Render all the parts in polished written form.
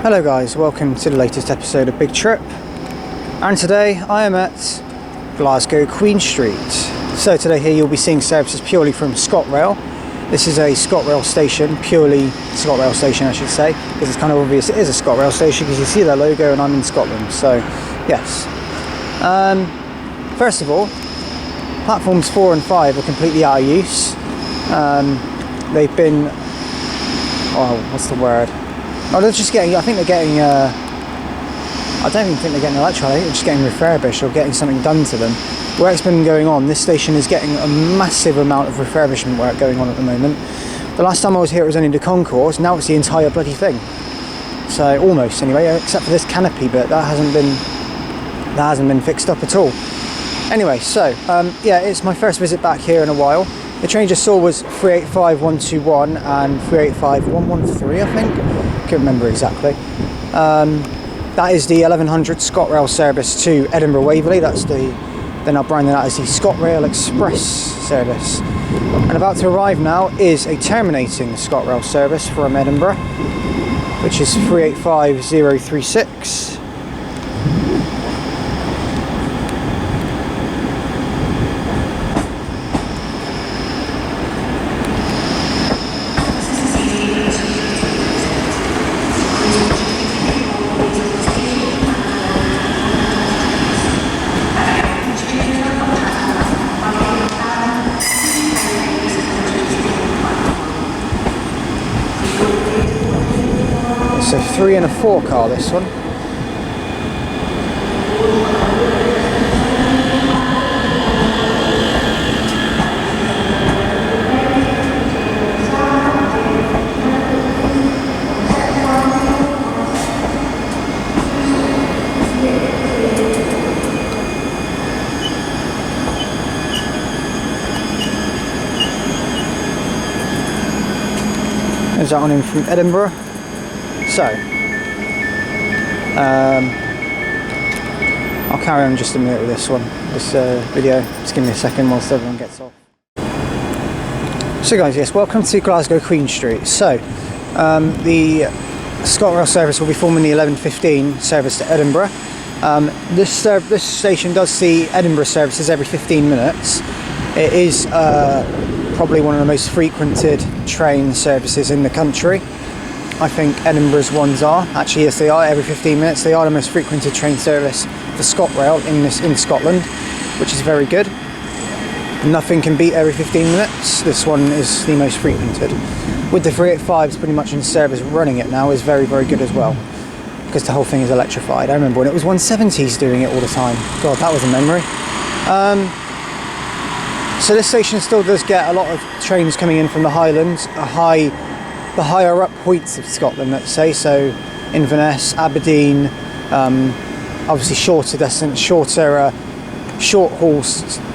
Hello guys, welcome to the latest episode of Big Trip, and today I am at Glasgow Queen Street. So today here you'll be seeing services purely from ScotRail. This is a ScotRail station, purely ScotRail station I should say, because it's kind of obvious it is a ScotRail station because you see their logo and I'm in Scotland, so yes. First of all, platforms 4 and 5 are completely out of use. They've been, what's the word? Oh, they're just getting, I think they're getting, I don't even think they're getting electrified, I think they're just getting refurbished or getting something done to them. Work's been going on, this station is getting a massive amount of refurbishment work going on at the moment. The last time I was here it was only the concourse, now it's the entire bloody thing. So, almost anyway, except for this canopy bit, that hasn't been fixed up at all. Anyway, so, yeah, it's my first visit back here in a while. The train just saw was 385121 and 385113, I think. Can't remember exactly. That is the 1100 ScotRail service to Edinburgh Waverley. They're now branding that as the ScotRail Express service. And about to arrive now is a Terminating ScotRail service from Edinburgh, which is 385036. It's a 3 and a 4 car, this one. There's that one in from Edinburgh. So, I'll carry on just a minute with this one, this video. Just give me a second whilst everyone gets off. So guys, yes, welcome to Glasgow Queen Street. So, the ScotRail service will be forming the 11:15 service to Edinburgh. This station does see Edinburgh services every 15 minutes. It is probably one of the most frequented train services in the country. I think Edinburgh's ones are. Actually, yes, they are every 15 minutes. They are the most frequented train service for ScotRail in Scotland, which is very good. Nothing can beat every 15 minutes. This one is the most frequented. With the 385s pretty much in service, running it now is very, very good as well, because the whole thing is electrified. I remember when it was 170s doing it all the time. God, that was a memory. So this station still does get a lot of trains coming in from the Highlands, the higher up points of Scotland, let's say, so Inverness, Aberdeen, obviously short haul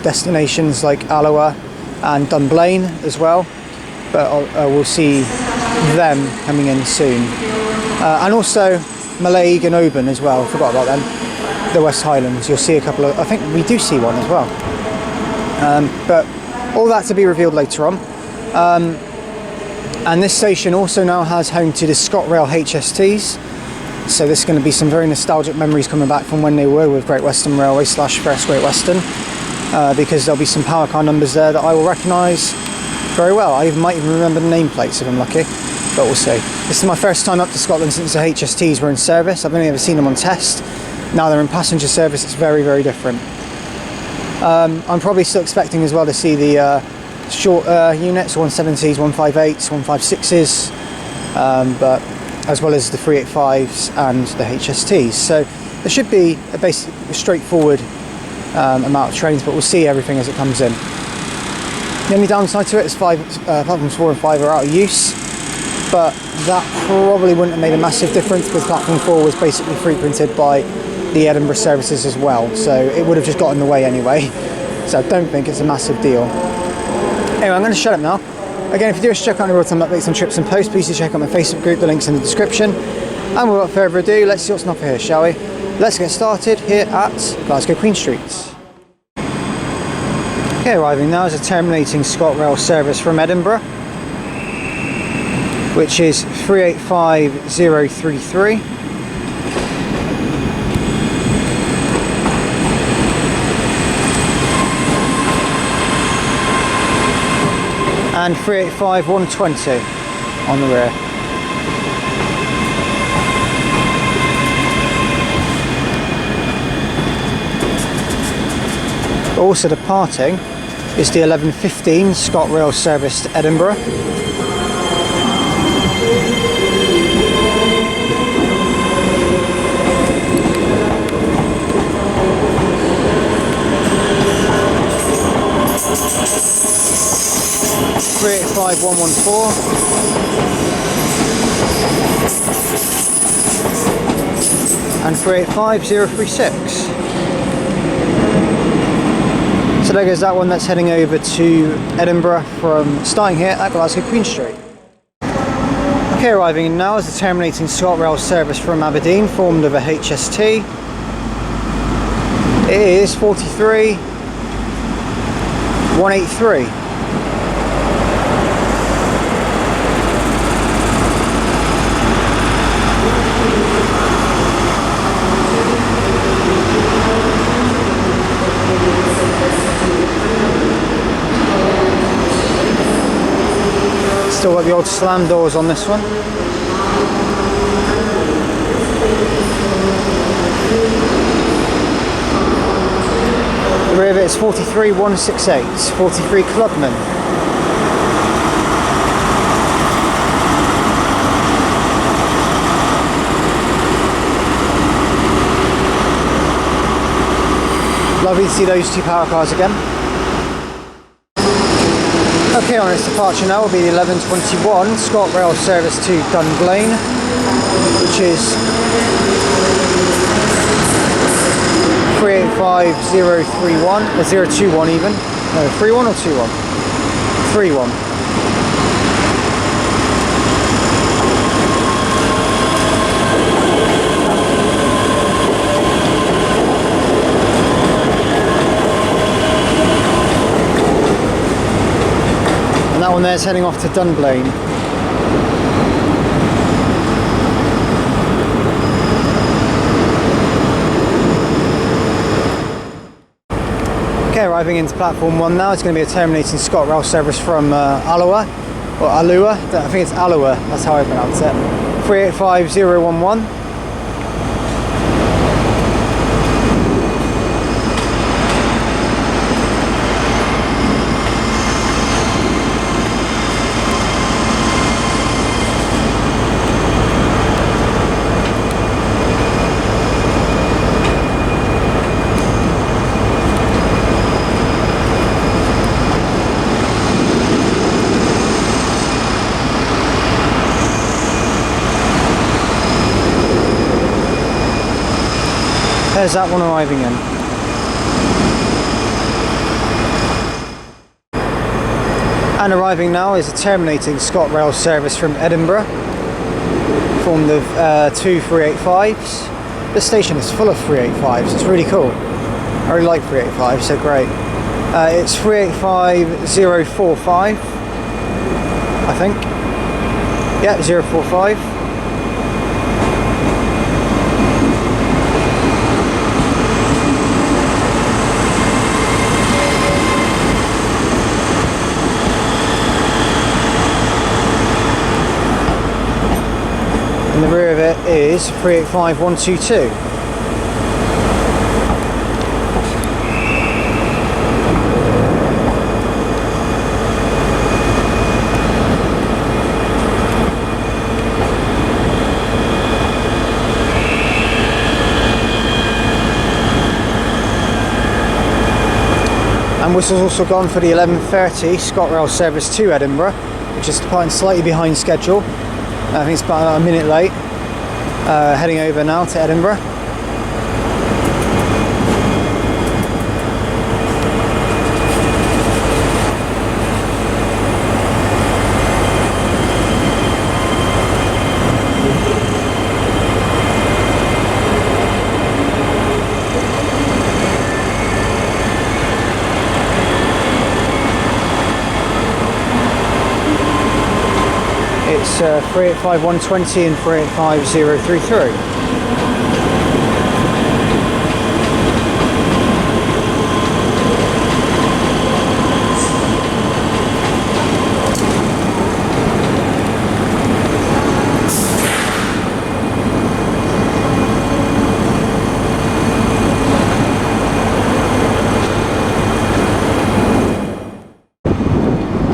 destinations like Ottawa and Dunblane as well, but we'll see them coming in soon. And also Mallaig and Oban as well, I forgot about them, the West Highlands, you'll see a couple of, I think we do see one as well. But all that to be revealed later on. And this station also now has home to the ScotRail HSTs. So there's going to be some very nostalgic memories coming back from when they were with Great Western Railway / First Great Western. Because there'll be some power car numbers there that I will recognise very well. I might even remember the nameplates if I'm lucky, but we'll see. This is my first time up to Scotland since the HSTs were in service. I've only ever seen them on test. Now they're in passenger service, it's very, very different. I'm probably still expecting as well to see the short units, 170s, 158s, 156s, but as well as the 385s and the HSTs. So there should be a basic, straightforward amount of trains, but we'll see everything as it comes in. The only downside to it is platforms 4 and 5 are out of use, but that probably wouldn't have made a massive difference because platform 4 was basically frequented by the Edinburgh services as well, so it would have just got in the way anyway, so I don't think it's a massive deal. Anyway, I'm going to shut up now. Again, if you do wish to check out any real-time updates on trips and posts, please do check out my Facebook group, the link's in the description. And without further ado, let's see what's on offer here, shall we? Let's get started here at Glasgow Queen Street. Okay, arriving now is a Terminating ScotRail service from Edinburgh, which is 385033. And 385120 on the rear. Also departing is the 1115 ScotRail service to Edinburgh. Three 5114 and 385036. So there goes that one that's heading over to Edinburgh from starting here at Glasgow Queen Street. Okay, arriving in now is the Terminating ScotRail service from Aberdeen, formed of a HST. It is 43183. Still got the old slam doors on this one. The rear of it is 43168, 43 Clubman. Lovely to see those two power cars again. Okay, on its departure now will be the 1121 ScotRail service to Dunblane, which is 385031, 021 even. No, 31 or 21? 31. And that one there is heading off to Dunblane. Okay, arriving into platform 1 now. It's going to be a Terminating ScotRail service from Ottawa, or Alua. I think it's Alua, that's how I pronounce it. 385011. There's that one arriving in. And arriving now is a Terminating ScotRail service from Edinburgh, formed of two 385s. This station is full of 385s, it's really cool. I really like 385s, they're great. It's 385045, I think. Yeah, 045. And the rear of it is 385122. And whistle's also gone for the 11:30 ScotRail service to Edinburgh, which is departing slightly behind schedule. I think it's about a minute late, heading over now to Edinburgh. It's 385 120 and 385 033.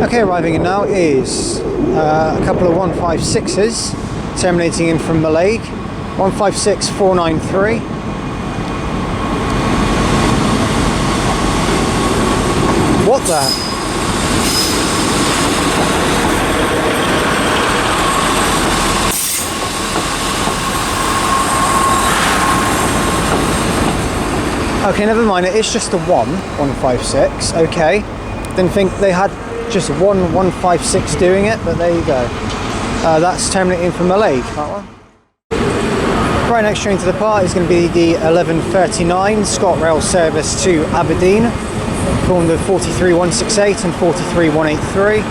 Okay, arriving in now is a couple of 156s terminating in from Mallaig. 156493. What the? Okay, never mind, it is just a 156. Okay, didn't think they had just one 156 doing it, but there you go. That's terminating from Mallaig, that one. Right next train to depart is going to be the 11:39 ScotRail service to Aberdeen, formed of 43168 and 43183.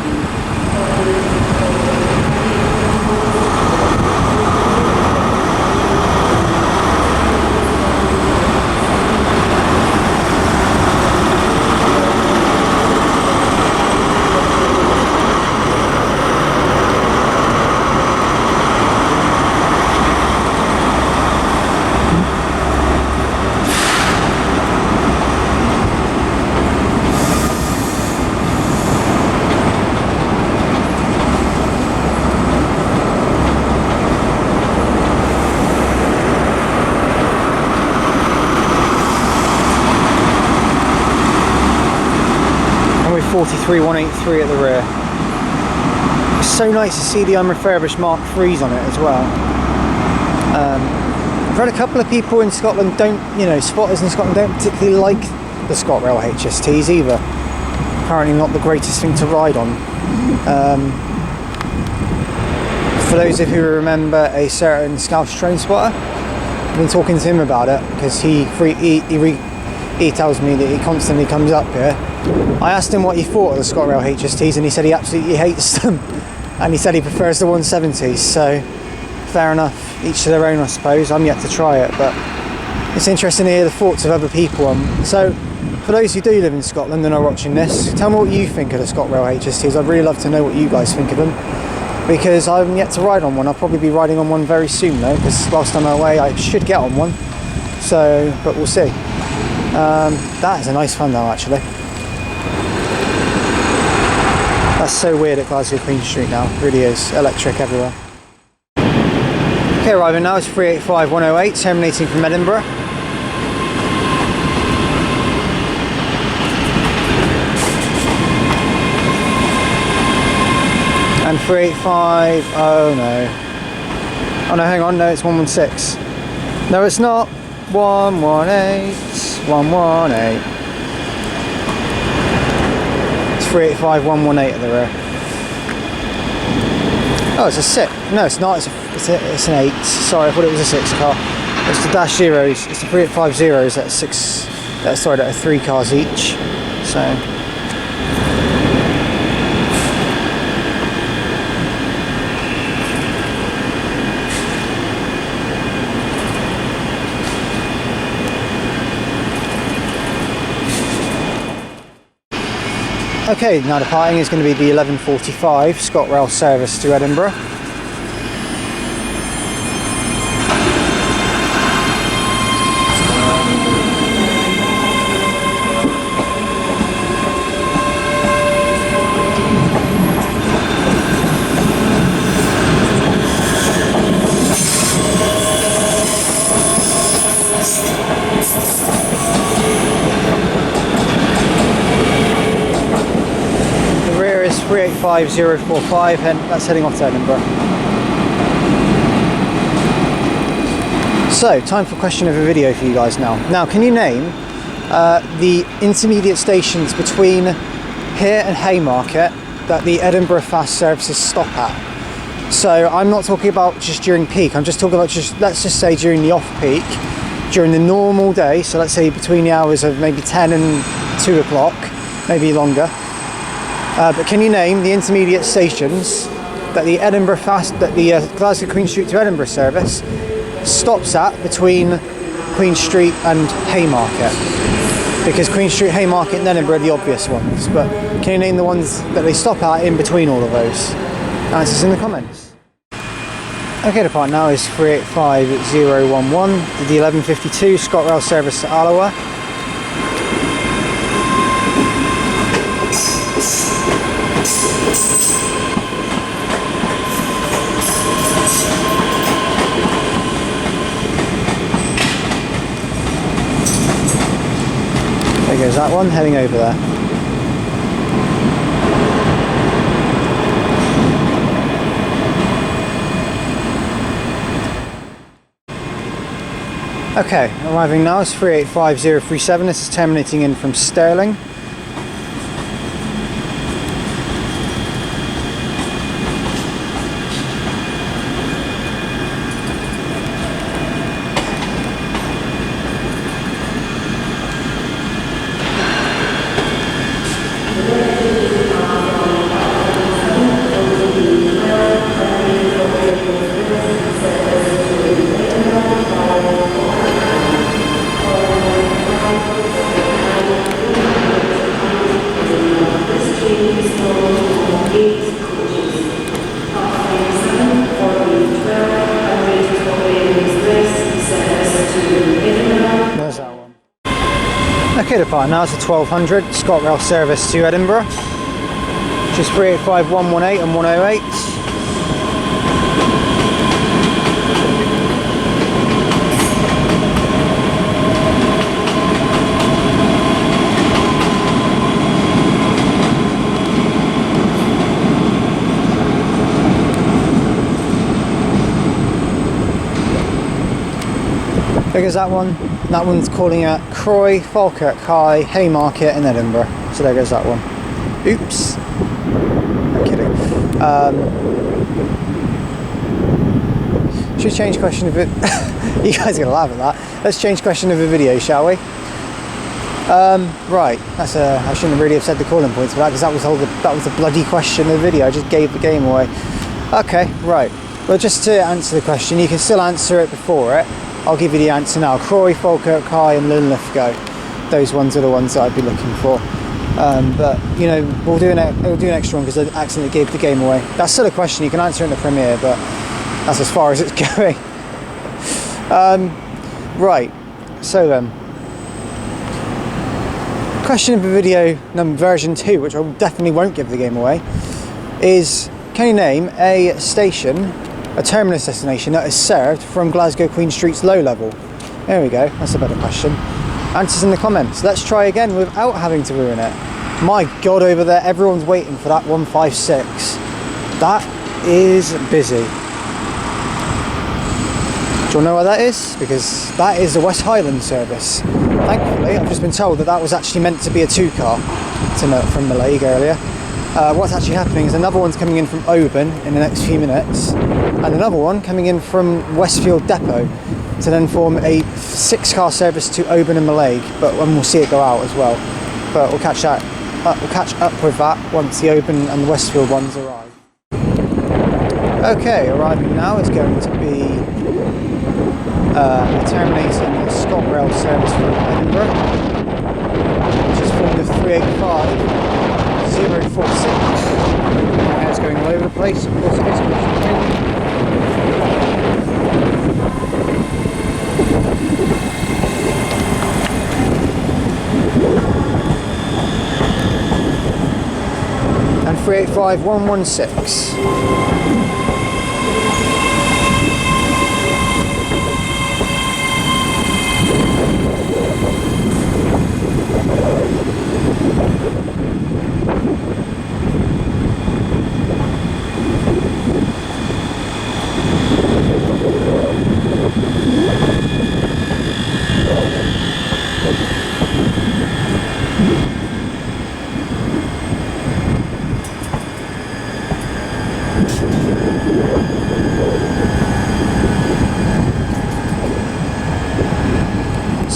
And with 43183 at the rear. It's so nice to see the unrefurbished Mark IIIs on it as well. I've read a couple of people in Scotland spotters in Scotland don't particularly like the ScotRail HSTs either. Apparently not the greatest thing to ride on. For those of you who remember a certain Scouse train spotter, I've been talking to him about it because he tells me that he constantly comes up here. I asked him what he thought of the ScotRail HSTs and he said he absolutely hates them, and he said he prefers the 170s, so fair enough, each to their own I suppose. I'm yet to try it, but it's interesting to hear the thoughts of other people. So for those who do live in Scotland and are watching this, tell me what you think of the ScotRail HSTs. I'd really love to know what you guys think of them, because I'm yet to ride on one. I'll probably be riding on one very soon though, because whilst I'm away I should get on one, so but we'll see. That is a nice fun though actually. That's so weird at Glasgow Queen Street now, it really is, electric everywhere. Okay, arriving now is 385 108 terminating from Edinburgh. And 385, oh no, hang on, no, it's 116. No, it's not, 118. It's 385 118 at the rear. Oh, it's a 6. No, it's not, it's an 8. Sorry, I thought it was a 6 car. It's the dash zeros, it's the 385 zeros that are 3 cars each. So okay, now departing is going to be the 11:45 ScotRail service to Edinburgh. The rear is 385045 and that's heading off to Edinburgh. So, time for question of a video for you guys now. Now, can you name the intermediate stations between here and Haymarket that the Edinburgh fast services stop at? So, I'm not talking about just during peak, I'm just talking about let's just say during the off-peak, during the normal day, so let's say between the hours of maybe 10 and 2 o'clock, maybe longer. But can you name the intermediate stations that the Glasgow Queen Street to Edinburgh service stops at between Queen Street and Haymarket, because Queen Street, Haymarket and Edinburgh are the obvious ones, but can you name the ones that they stop at in between all of those? Answers in the comments. Okay, the part now is 385011, the 1152 ScotRail service to Ottawa. There goes that one, heading over there. Okay, arriving now is 385037. This is terminating in from Stirling. Okay, the part now is the 1200 ScotRail service to Edinburgh, which is 385118 and 108. There goes that one. That one's calling at Croy, Falkirk High, Haymarket and Edinburgh. So there goes that one. Oops. I'm kidding. Should we change question of it? You guys are going to laugh at that. Let's change question of the video, shall we? Right. I shouldn't really have said the calling points for that, because that was the bloody question of the video. I just gave the game away. Okay, right. Well, just to answer the question, you can still answer it before it. I'll give you the answer now. Croy, Falkirk High and Linlithgow. Those ones are the ones that I'd be looking for. But, you know, we'll do an extra one because I accidentally gave the game away. That's still a question. You can answer it in the Premiere, but that's as far as it's going. Right. So then. Question of the video version 2, which I definitely won't give the game away, is can you name a station, a terminus destination that is served from Glasgow Queen Street's low level? There we go, that's a better question. Answers in the comments. Let's try again without having to ruin it. My God, over there, everyone's waiting for that 156. That is busy. Do you know where that is? Because that is the West Highland service. Thankfully, I've just been told that that was actually meant to be a 2-car from the Lake earlier. What's actually happening is another one's coming in from Oban in the next few minutes, and another one coming in from Westfield Depot to then form a 6-car service to Oban and Mallaig, but we'll see it go out as well. But we'll catch up with that once the Oban and the Westfield ones arrive. Okay, arriving now is going to be Terminating the ScotRail service from Edinburgh, which is formed of 385046. It's going all over the place, of course it is. And 385116.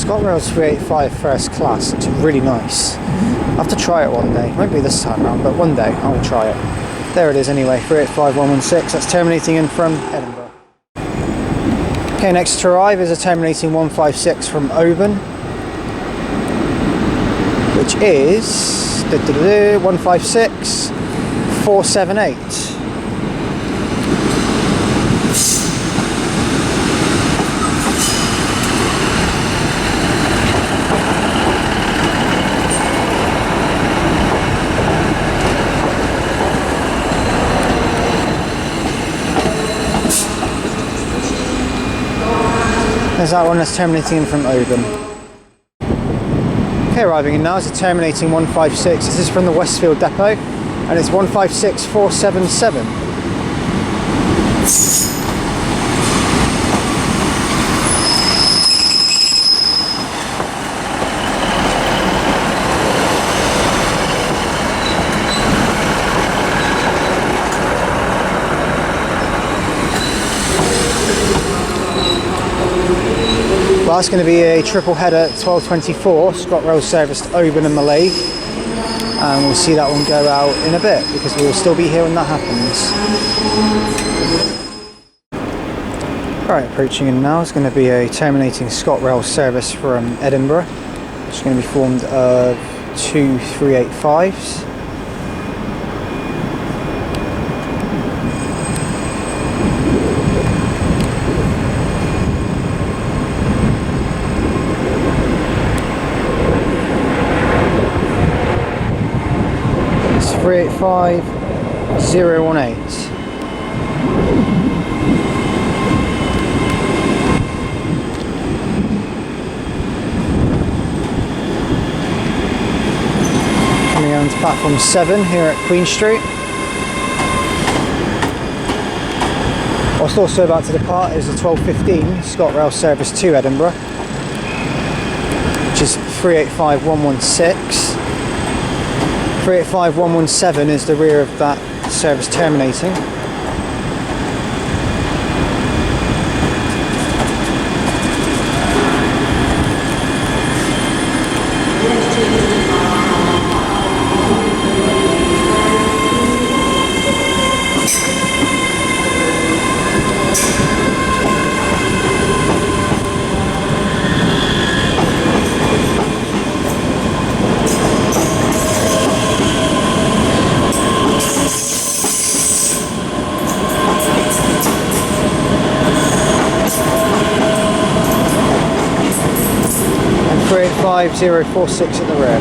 ScotRail's 385 first class, it's really nice. I'll have to try it one day. Won't be this time round, but one day I'll try it. There it is anyway, 385116. That's terminating in from Edinburgh. Okay, next to arrive is a terminating 156 from Oban, which is 156 478. There's that one that's terminating in from Oban. Okay, arriving in now is a terminating 156. This is from the Westfield depot, and it's 156 477. Well, that's going to be a triple header at 12:24, ScotRail service to Oban and Mallaig, and we'll see that one go out in a bit because we will still be here when that happens. Right, approaching in now is going to be a terminating ScotRail service from Edinburgh, which is going to be formed of 2 385s. It's 385018. Coming on to platform 7 here at Queen Street. What's also about to depart is the 12:15 ScotRail service to Edinburgh, which is 385116. 385117 is the rear of that service terminating. And 385046 at the rear.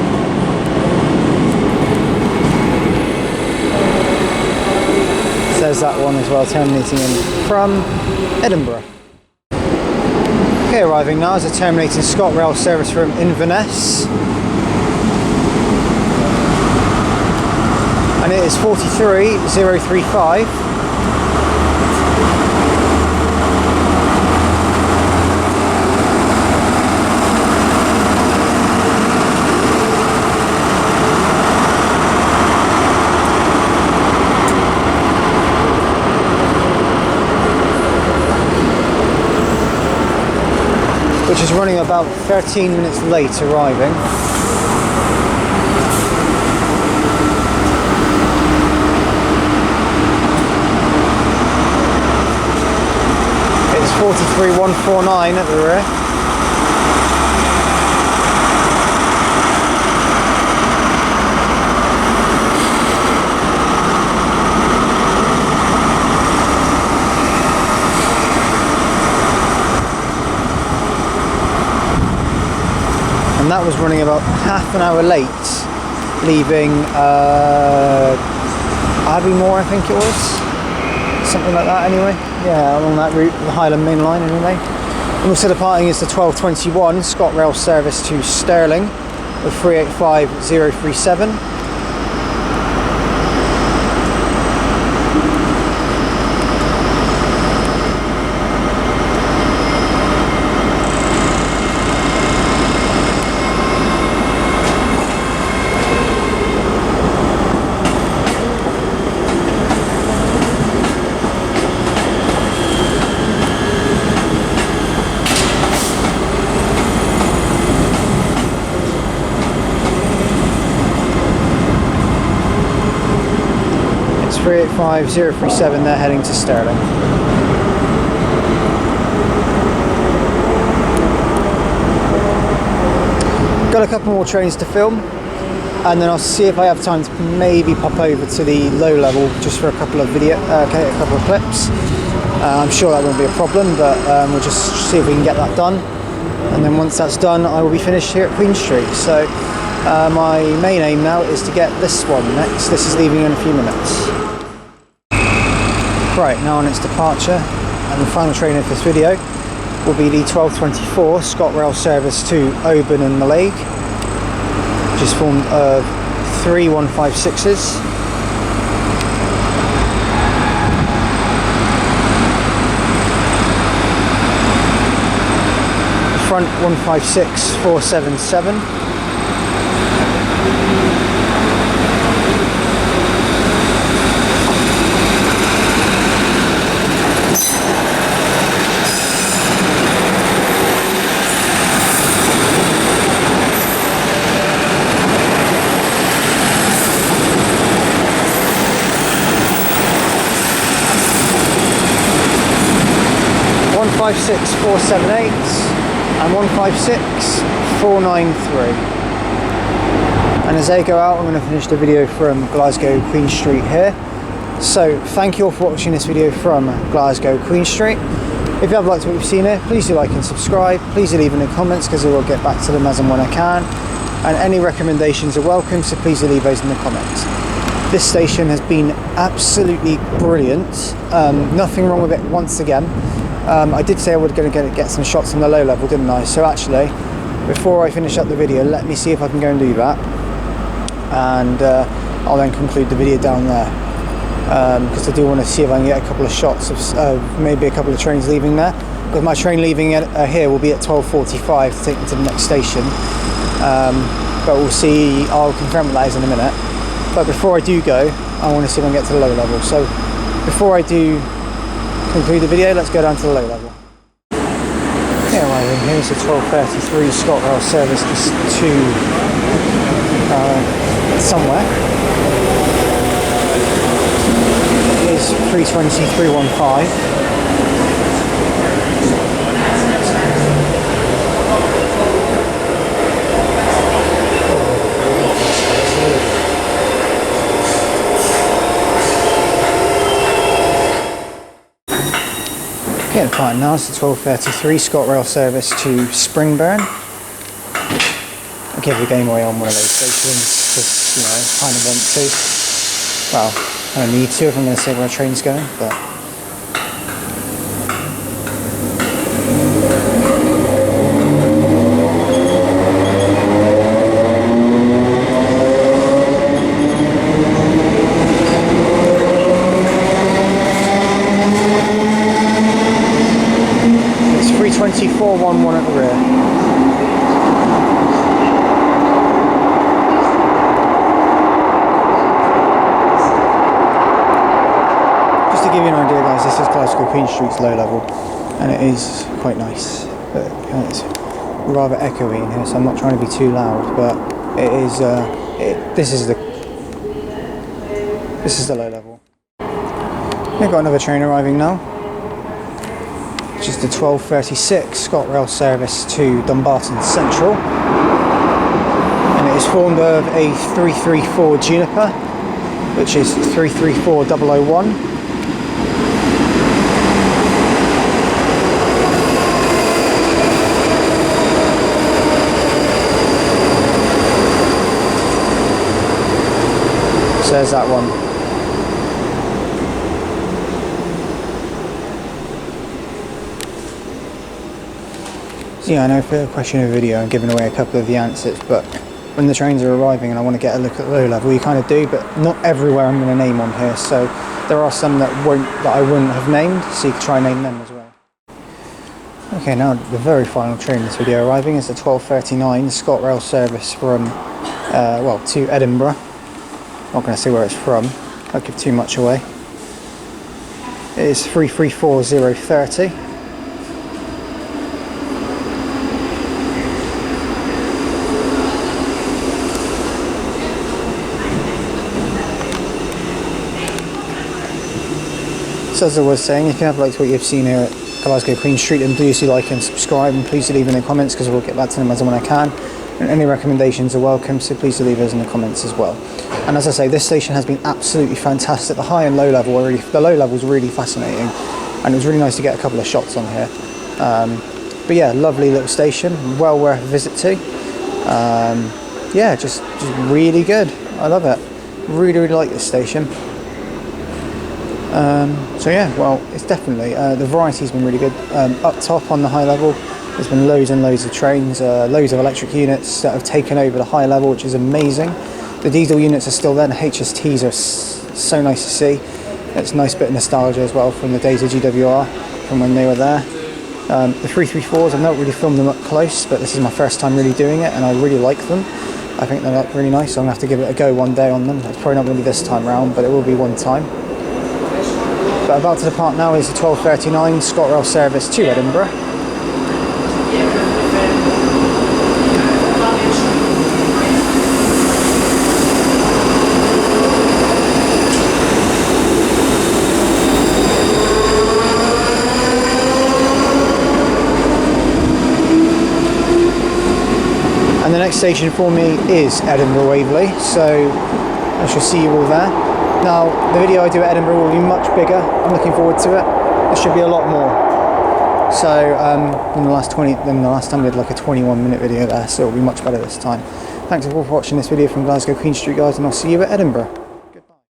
There's that one as well, terminating in from Edinburgh. Okay, arriving now is a terminating ScotRail service from Inverness, and it is 43035. Which is running about 13 minutes late arriving. It's 43149 at the rear. And that was running about half an hour late, leaving Abbeymoor, I think it was, something like that anyway. Yeah, along that route, the Highland Main Line anyway. And also departing is the 12:21 ScotRail service to Stirling with 385037. 385037, they're heading to Stirling. Got a couple more trains to film, and then I'll see if I have time to maybe pop over to the low level just for a couple of clips. I'm sure that won't be a problem, but we'll just see if we can get that done. And then once that's done, I will be finished here at Queen Street. So my main aim now is to get this one next. This is leaving in a few minutes. Right, now on its departure, and the final train of this video will be the 1224 ScotRail service to Oban and Mallaig, which is formed of 3 156s. Front 156 477. One 156 478 and 156 493. And as they go out, I'm going to finish the video from Glasgow Queen Street here. So thank you all for watching this video from Glasgow Queen Street. If you have liked what you've seen here, please do like and subscribe. Please do leave in the comments, because I will get back to them as and when I can. And any recommendations are welcome, so please do leave those in the comments. This station has been absolutely brilliant. Nothing wrong with it once again. I did say I was going to get some shots on the low level, didn't I? So actually, before I finish up the video, let me see if I can go and do that, and I'll then conclude the video down there, because I do want to see if I can get a couple of shots of maybe a couple of trains leaving there, because my train leaving here will be at 12:45 to take me to the next station, but we'll see. I'll confirm that in a minute. But before I do go, I want to see if I can get to the low level. So before I do conclude the video, let's go down to the low level. Yeah, right, here's the 12:33 ScotRail service to somewhere. It is 320-315. Getting fine now. It's the 12:33 ScotRail service to Springburn. I'll give the game away on one of those stations because, you know, I kind of want to. Well, I don't need to if I'm going to say where a train's going, but. It's 32411 at the rear. Just to give you an idea, guys, this is Glasgow Queen Street's low level, and it is quite nice, but it's rather echoey in here, so I'm not trying to be too loud, but it is. This is the low level. We've got another train arriving now, which is the 12:36 ScotRail service to Dumbarton Central, and it is formed of a 334 Juniper, which is 334001. So there's that one. Yeah, I know for a question of video I'm giving away a couple of the answers, but when the trains are arriving and I want to get a look at the low level, you kind of do, but not everywhere I'm going to name on here, so there are some that I wouldn't have named, so you can try and name them as well. Okay, now the very final train in this video arriving is the 12:39 ScotRail service from, to Edinburgh. Not going to say where it's from, I'll give too much away. It is 334030. So as I was saying, if you have liked what you've seen here at Glasgow Queen Street, then please do like and subscribe, and please do leave in the comments because we'll get back to them as and when I can. And any recommendations are welcome, so please do leave those in the comments as well. And as I say, this station has been absolutely fantastic. The high and low level are really, the low level is really fascinating, and it was really nice to get a couple of shots on here. But yeah, lovely little station, well worth a visit to. Yeah, just really good. I love it. Really like this station. So yeah, well, it's definitely, the variety's been really good. Up top on the high level, there's been loads and loads of trains, loads of electric units that have taken over the high level, which is amazing. The diesel units are still there, and the HSTs are so nice to see. It's a nice bit of nostalgia as well from the days of GWR, from when they were there. The 334s, I've not really filmed them up close, but this is my first time really doing it, and I really like them. I think they look really nice, so I'm going to have to give it a go one day on them. It's probably not going to be this time round, but it will be one time. But about to depart now is the 12:39 ScotRail service to Edinburgh. And the next station for me is Edinburgh Waverley, so I shall see you all there. Now, the video I do at Edinburgh will be much bigger. I'm looking forward to it. There should be a lot more. So, than the last time we did like a 21-minute video there, so it'll be much better this time. Thanks for watching this video from Glasgow Queen Street, guys, and I'll see you at Edinburgh.